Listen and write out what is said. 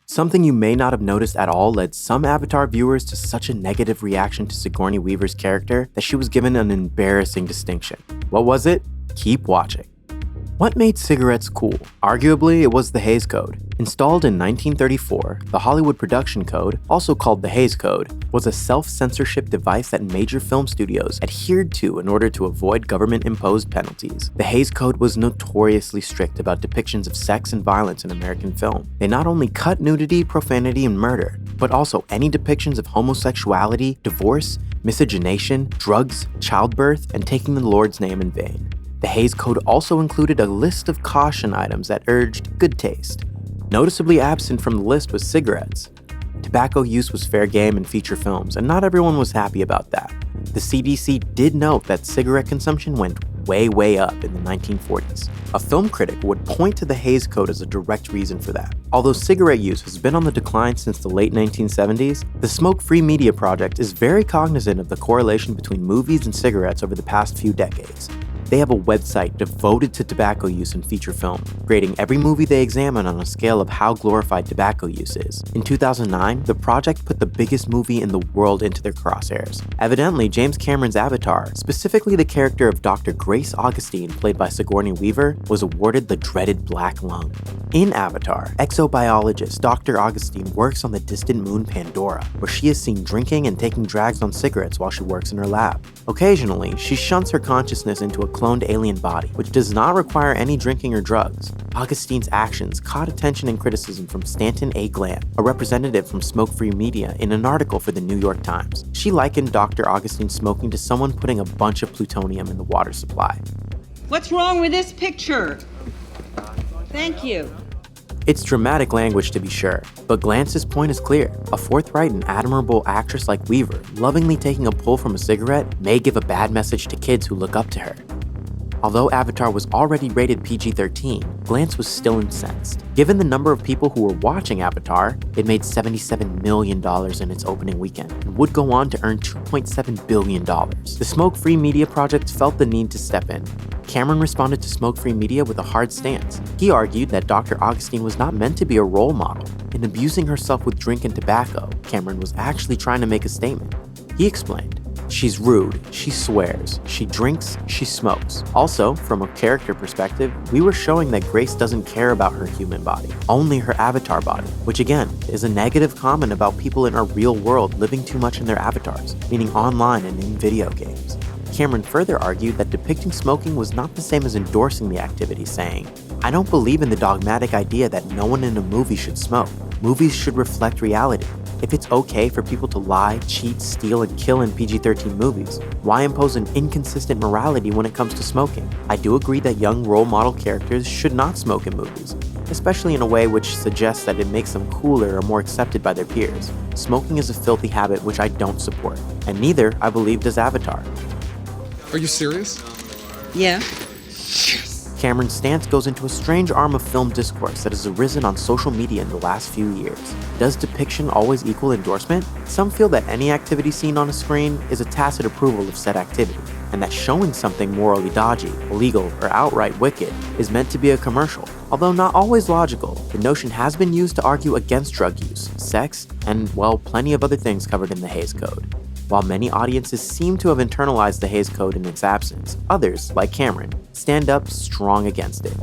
Something you may not have noticed at all led some Avatar viewers to such a negative reaction to Sigourney Weaver's character that she was given an embarrassing distinction. What was it? Keep watching. What made cigarettes cool? Arguably, it was the Hays Code. Installed in 1934, the Hollywood Production Code, also called the Hays Code, was a self-censorship device that major film studios adhered to in order to avoid government-imposed penalties. The Hays Code was notoriously strict about depictions of sex and violence in American film. They not only cut nudity, profanity, and murder, but also any depictions of homosexuality, divorce, miscegenation, drugs, childbirth, and taking the Lord's name in vain. The Hays Code also included a list of caution items that urged good taste. Noticeably absent from the list was cigarettes. Tobacco use was fair game in feature films, and not everyone was happy about that. The CDC did note that cigarette consumption went way up in the 1940s. A film critic would point to the Hays Code as a direct reason for that. Although cigarette use has been on the decline since the late 1970s, the Smoke-Free Media Project is very cognizant of the correlation between movies and cigarettes over the past few decades. They have a website devoted to tobacco use in feature film, grading every movie they examine on a scale of how glorified tobacco use is. In 2009, the project put the biggest movie in the world into their crosshairs. Evidently, James Cameron's Avatar, specifically the character of Dr. Grace Augustine, played by Sigourney Weaver, was awarded the dreaded Black Lung. In Avatar, exobiologist Dr. Augustine works on the distant moon Pandora, where she is seen drinking and taking drags on cigarettes while she works in her lab. Occasionally, she shunts her consciousness into a cloned alien body, which does not require any drinking or drugs. Augustine's actions caught attention and criticism from Stanton A. Glam, a representative from Smoke-Free Media, in an article for the New York Times. She likened Dr. Augustine's smoking to someone putting a bunch of plutonium in the water supply. What's wrong with this picture? Thank you. It's dramatic language to be sure, but Glance's point is clear. A forthright and admirable actress like Weaver, lovingly taking a pull from a cigarette, may give a bad message to kids who look up to her. Although Avatar was already rated PG-13, Glance was still incensed. Given the number of people who were watching Avatar, it made $77 million in its opening weekend, and would go on to earn $2.7 billion. The Smoke-Free Media Project felt the need to step in. Cameron responded to Smoke-Free Media with a hard stance. He argued that Dr. Augustine was not meant to be a role model. In abusing herself with drink and tobacco, Cameron was actually trying to make a statement. He explained, "She's rude, she swears, she drinks, she smokes." Also, from a character perspective, we were showing that Grace doesn't care about her human body, only her avatar body, which again, is a negative comment about people in our real world living too much in their avatars, meaning online and in video games. Cameron further argued that depicting smoking was not the same as endorsing the activity, saying, "I don't believe in the dogmatic idea that no one in a movie should smoke. Movies should reflect reality. If it's okay for people to lie, cheat, steal, and kill in PG-13 movies, why impose an inconsistent morality when it comes to smoking? I do agree that young role model characters should not smoke in movies, especially in a way which suggests that it makes them cooler or more accepted by their peers. Smoking is a filthy habit which I don't support, and neither, I believe, does Avatar." Are you serious? Yeah. Cameron's stance goes into a strange arm of film discourse that has arisen on social media in the last few years. Does depiction always equal endorsement? Some feel that any activity seen on a screen is a tacit approval of said activity, and that showing something morally dodgy, illegal, or outright wicked is meant to be a commercial. Although not always logical, the notion has been used to argue against drug use, sex, and, well, plenty of other things covered in the Hays Code. While many audiences seem to have internalized the Hays Code in its absence, others, like Cameron, stand up strong against it.